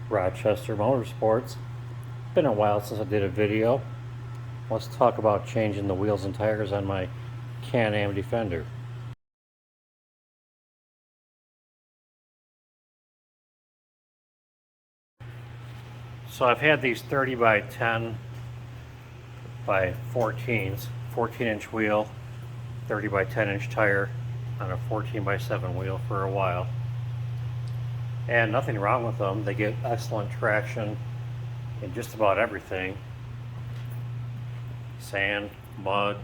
Rochester Motorsports. Been a while since I did a video. Let's talk about changing the wheels and tires on my Can-Am Defender. So I've had these 30 by 10 by 14s, 14-inch wheel, 30 by 10-inch tire on a 14 by 7 wheel for a while. And nothing wrong with them. They get excellent traction in just about everything. Sand, mud,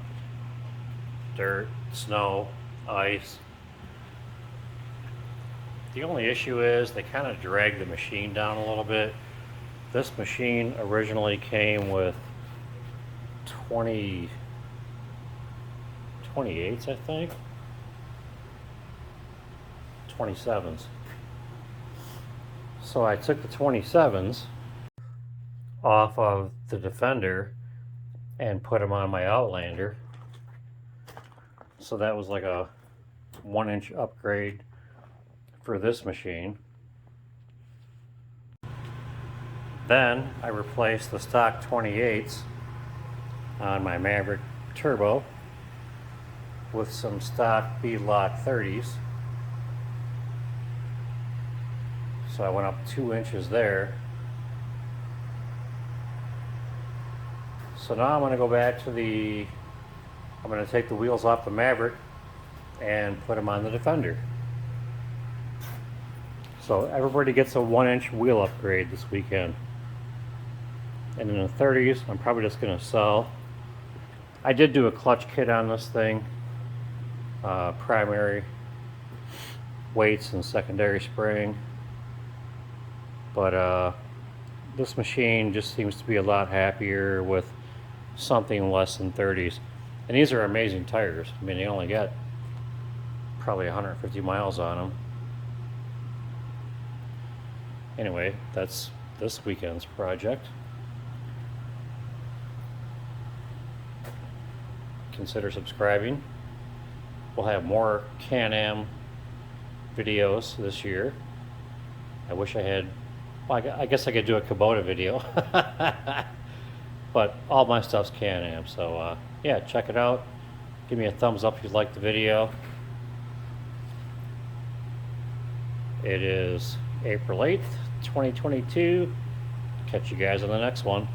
dirt, snow, ice. The only issue is they kind of drag the machine down a little bit. This machine originally came with 28s, I think. 27s. So I took the 27s off of the Defender and put them on my Outlander. So that was like a 1-inch upgrade for this machine. Then I replaced the stock 28s on my Maverick Turbo with some stock Beadlock 30s. So I went up 2 inches there. So now I'm going to go back to I'm going to take the wheels off the Maverick and put them on the Defender. So everybody gets a 1-inch wheel upgrade this weekend. And in the 30s, I'm probably just going to sell. I did do a clutch kit on this thing. Primary weights and secondary spring. But this machine just seems to be a lot happier with something less than 30s. And these are amazing tires. I mean, they only got probably 150 miles on them. Anyway, that's this weekend's project. Consider subscribing. We'll have more Can-Am videos this year. I wish I had, well, I guess I could do a Kubota video. But all my stuff's Can-Am, so yeah, check it out. Give me a thumbs up if you like the video. It is April 8th, 2022. Catch you guys on the next one.